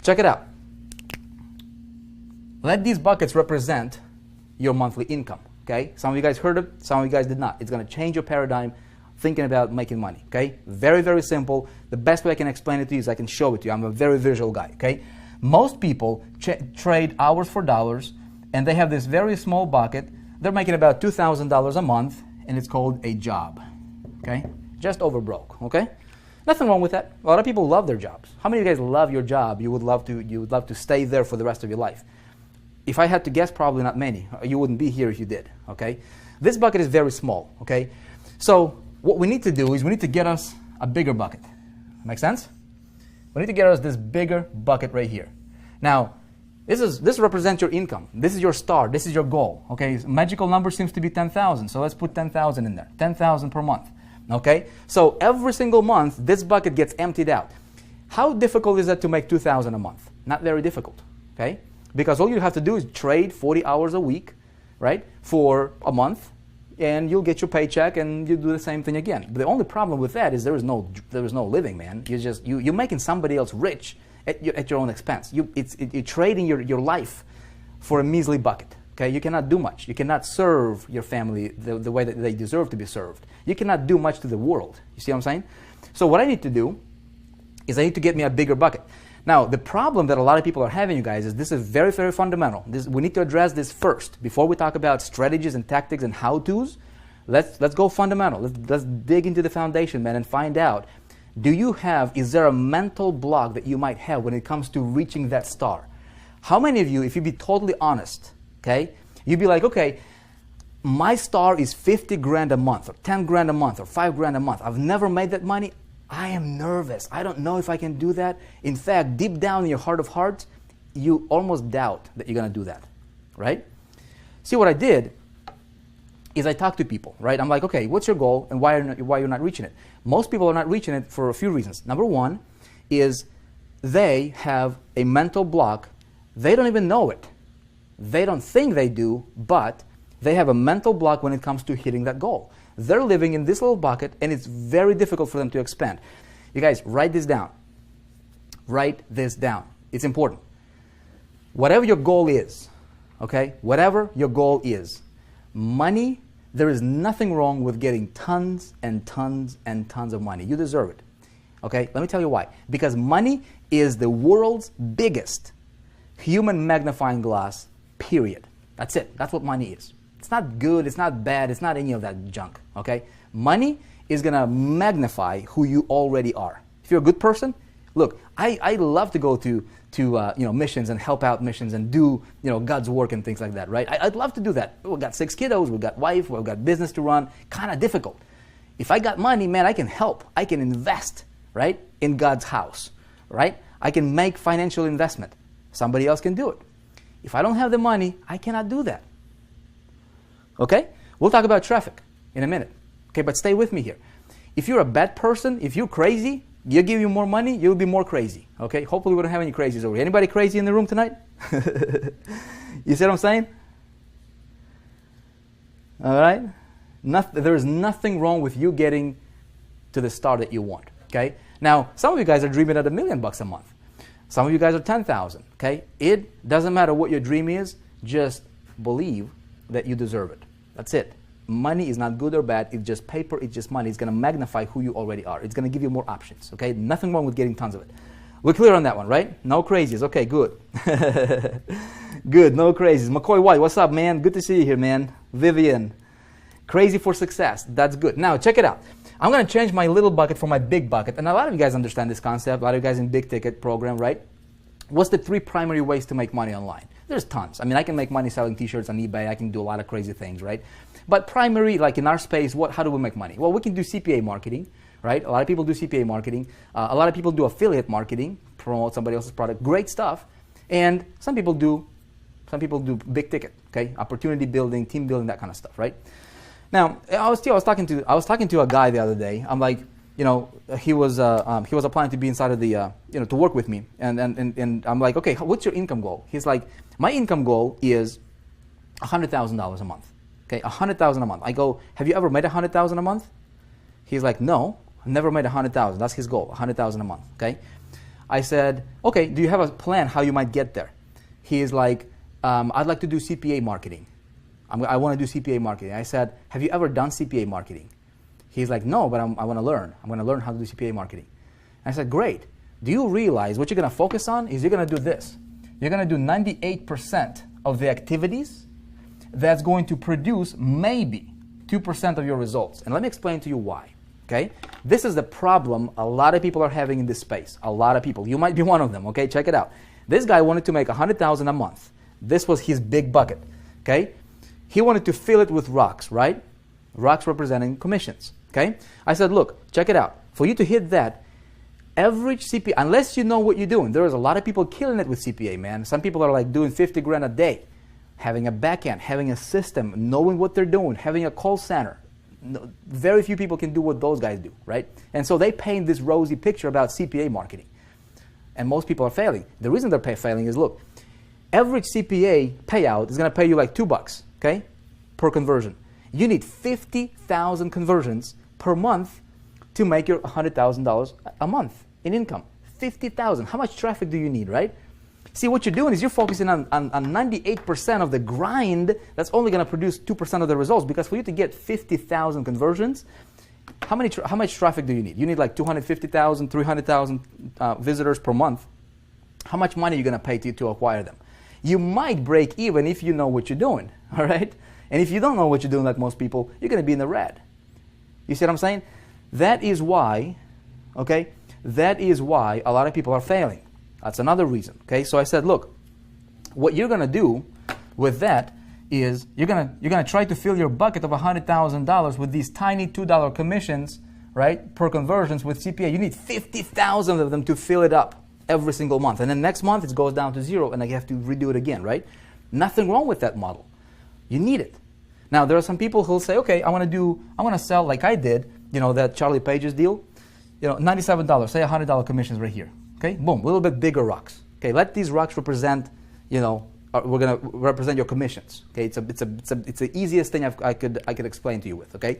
check it out. Let these buckets represent your monthly income, okay? Some of you guys heard it, some of you guys did not. It's going to change your paradigm thinking about making money, okay? Very, very simple. The best way I can explain it to you is I can show it to you. I'm a very visual guy, okay? Most people trade hours for dollars, and they have this very small bucket. They're making about $2,000 a month, and it's called a job, okay? Just over broke, okay? Nothing wrong with that. A lot of people love their jobs. How many of you guys love your job? You would love to stay there for the rest of your life. If I had to guess, probably not many. You wouldn't be here if you did, okay? This bucket is very small, okay? So what we need to do is we need to get us a bigger bucket. Make sense? We need to get us this bigger bucket right here. Now, this represents your income. This is your star. This is your goal, okay? Magical number seems to be 10,000, so let's put 10,000 in there. 10,000 per month, okay? So every single month, this bucket gets emptied out. How difficult is it to make 2,000 a month? Not very difficult, okay? Because all you have to do is trade 40 hours a week, right, for a month, and you'll get your paycheck, and you do the same thing again. But the only problem with that is there is no living, man. You're making somebody else rich at your own expense. You're trading your life for a measly bucket. Okay, you cannot do much. You cannot serve your family the way that they deserve to be served. You cannot do much to the world. You see what I'm saying? So what I need to do is I need to get me a bigger bucket. Now, the problem that a lot of people are having, you guys, is this is very, very fundamental. We need to address this first. Before we talk about strategies and tactics and how-tos, let's go fundamental. Let's dig into the foundation, man, and find out, is there a mental block that you might have when it comes to reaching that star? How many of you, if you be totally honest, okay, you'd be like, okay, my star is 50 grand a month, or 10 grand a month, or 5 grand a month. I've never made that money. I am nervous. I don't know if I can do that. In fact, deep down in your heart of hearts, you almost doubt that you're going to do that, right? See, what I did is I talked to people, right? I'm like, okay, what's your goal and why you're not reaching it? Most people are not reaching it for a few reasons. Number one is they have a mental block. They don't even know it. They don't think they do, but they have a mental block when it comes to hitting that goal. They're living in this little bucket, and it's very difficult for them to expand. You guys, write this down. Write this down. It's important. Whatever your goal is, okay? Whatever your goal is, money, there is nothing wrong with getting tons and tons and tons of money. You deserve it, okay? Let me tell you why. Because money is the world's biggest human magnifying glass, period. That's it. That's what money is. It's not good, it's not bad, it's not any of that junk, okay? Money is going to magnify who you already are. If you're a good person, look, I love to go to missions and help out missions and do God's work and things like that, right? I'd love to do that. We've got 6 kiddos, we've got wife, we've got business to run, kind of difficult. If I got money, man, I can help. I can invest, right, in God's house, right? I can make financial investment. Somebody else can do it. If I don't have the money, I cannot do that. Okay? We'll talk about traffic in a minute. Okay, but stay with me here. If you're a bad person, if you're crazy, you give you more money, you'll be more crazy. Okay? Hopefully we don't have any crazies over here. Anybody crazy in the room tonight? You see what I'm saying? All right? There is nothing wrong with you getting to the star that you want. Okay? Now, some of you guys are dreaming at $1 million a month. Some of you guys are 10,000. Okay? It doesn't matter what your dream is. Just believe that you deserve it. That's it. Money is not good or bad. It's just paper. It's just money. It's going to magnify who you already are. It's going to give you more options. Okay? Nothing wrong with getting tons of it. We're clear on that one, right? No crazies. Okay, good. Good. No crazies. McCoy White, what's up, man? Good to see you here, man. Vivian, crazy for success. That's good. Now, check it out. I'm going to change my little bucket for my big bucket. And a lot of you guys understand this concept. A lot of you guys in big ticket program, right? What's the 3 primary ways to make money online? There's tons. I mean, I can make money selling t-shirts on eBay. I can do a lot of crazy things, right? But primary, like in our space, how do we make money? Well, we can do CPA marketing, right? A lot of people do CPA marketing. A lot of people do affiliate marketing, promote somebody else's product. Great stuff. And some people do big ticket, okay? Opportunity building, team building, that kind of stuff, right? Now, I was talking to a guy the other day. I'm like, he was applying to be inside of the, to work with me. And I'm like, okay, what's your income goal? He's like, my income goal is $100,000 a month. Okay, $100,000 a month. I go, have you ever made $100,000 a month? He's like, no, I've never made $100,000. That's his goal, $100,000 a month. Okay. I said, okay, do you have a plan how you might get there? He's like, I'd like to do CPA marketing. I want to do CPA marketing. I said, have you ever done CPA marketing? He's like, no, but I want to learn. I'm going to learn how to do CPA marketing. I said, great. Do you realize what you're going to focus on is you're going to do this. You're going to do 98% of the activities that's going to produce maybe 2% of your results. And let me explain to you why. Okay? This is the problem a lot of people are having in this space. A lot of people. You might be one of them. Okay? Check it out. This guy wanted to make $100,000 a month. This was his big bucket. Okay? He wanted to fill it with rocks, right? Rocks representing commissions. Okay? I said, look, check it out. For you to hit that, average CPA, unless you know what you're doing, there is a lot of people killing it with CPA, man. Some people are like doing 50 grand a day, having a back end, having a system, knowing what they're doing, having a call center. No, very few people can do what those guys do, right? And so they paint this rosy picture about CPA marketing. And most people are failing. The reason they're failing is, look, average CPA payout is going to pay you like $2, okay, per conversion. You need 50,000 conversions per month to make your $100,000 a month in income. 50,000. How much traffic do you need, right? See, what you're doing is you're focusing on 98% of the grind that's only going to produce 2% of the results, because for you to get 50,000 conversions, how much traffic do you need? You need like 250,000, 300,000 visitors per month. How much money are you going to pay to acquire them? You might break even if you know what you're doing, all right? And if you don't know what you're doing, like most people, you're going to be in the red. You see what I'm saying? That is why, okay, that is why a lot of people are failing. That's another reason, okay? So I said, look, what you're going to do with that is you're going to try to fill your bucket of $100,000 with these tiny $2 commissions, right, per conversions with CPA. You need 50,000 of them to fill it up every single month. And then next month it goes down to zero and I have to redo it again, right? Nothing wrong with that model. You need it. Now, there are some people who'll say, okay, I want to sell like I did, you know, that Charlie Page's deal, you know, $97, say $100 commissions right here. Okay, boom, a little bit bigger rocks. Okay, let these rocks represent, you know, we're gonna represent your commissions. Okay, it's the easiest thing I could explain to you with. Okay,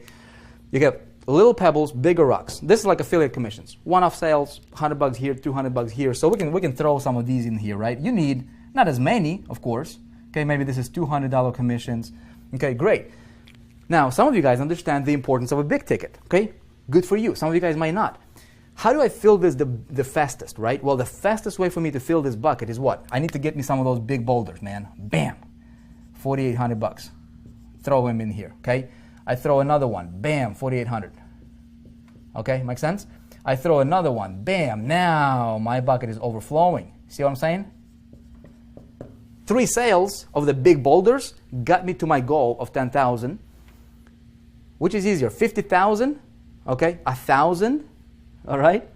you get little pebbles, bigger rocks. This is like affiliate commissions. One-off sales, $100 here, $200 here. So we can throw some of these in here, right? You need not as many, of course. Okay, maybe this is $200 commissions. Okay, great. Now, some of you guys understand the importance of a big ticket. Okay, good for you. Some of you guys might not. How do I fill this the fastest, right? Well, the fastest way for me to fill this bucket is what? I need to get me some of those big boulders, man. Bam, $4,800. Throw them in here, okay? I throw another one, bam, $4,800. Okay, make sense? I throw another one, bam, now my bucket is overflowing. See what I'm saying? 3 sales of the big boulders got me to my goal of 10,000. Which is easier, 50,000, okay, 1,000, all right,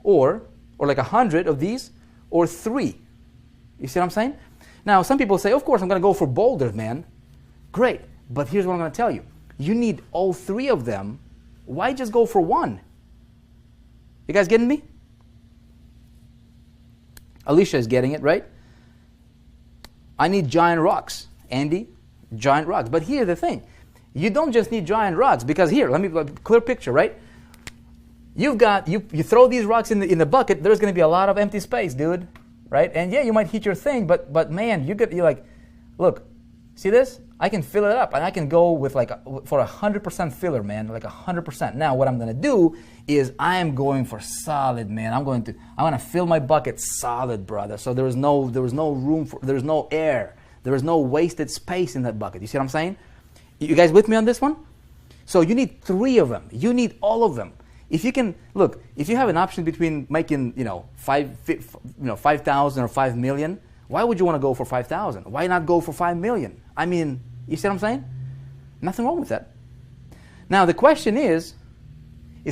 or like 100 of these, or 3. You see what I'm saying? Now, some people say, of course, I'm going to go for boulders, man. Great, but here's what I'm going to tell you. You need all 3 of them. Why just go for 1? You guys getting me? Alicia is getting it, right? I need giant rocks. Andy, giant rocks. But here's the thing. You don't just need giant rocks, because here, let me clear picture, right? You throw these rocks in the bucket, there's going to be a lot of empty space, dude, right? And yeah, you might hit your thing, but man, you're like, look, see this? I can fill it up, and I can go with for 100% filler, man, like 100%. Now, what I'm going to do is I am going for solid, man. I'm going to fill my bucket solid, brother. So there's no room for, there's no air, there is no wasted space in that bucket. You see what I'm saying? You guys with me on this one? So you need 3 of them. You need all of them. If you can look, if you have an option between making 5,000 or 5 million, why would you want to go for 5,000? Why not go for 5 million? I mean, you see what I'm saying? Nothing wrong with that. Now the question is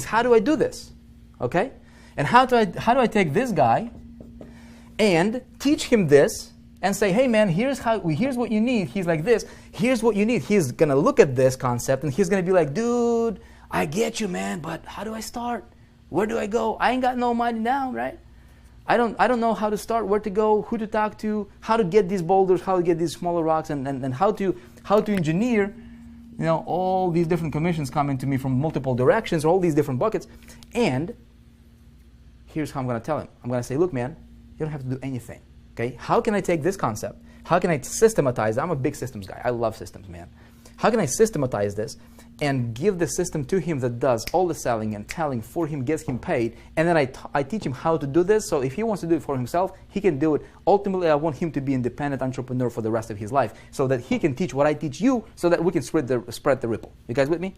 how do I do this? Okay, and how do I take this guy and teach him this? And say, hey man, here's what you need. He's like this. Here's what you need. He's gonna look at this concept and he's gonna be like, dude, I get you, man, but how do I start? Where do I go? I ain't got no money now, right? I don't know how to start, where to go, who to talk to, how to get these boulders, how to get these smaller rocks, and how to engineer, all these different commissions coming to me from multiple directions, or all these different buckets. And here's how I'm going to tell him. I'm going to say, look, man, you don't have to do anything. Okay? How can I take this concept? How can I systematize it? I'm a big systems guy. I love systems, man. How can I systematize this and give the system to him that does all the selling and telling for him, gets him paid, and then I teach him how to do this, so if he wants to do it for himself, he can do it. Ultimately, I want him to be an independent entrepreneur for the rest of his life, so that he can teach what I teach you, so that we can spread the ripple. You guys with me?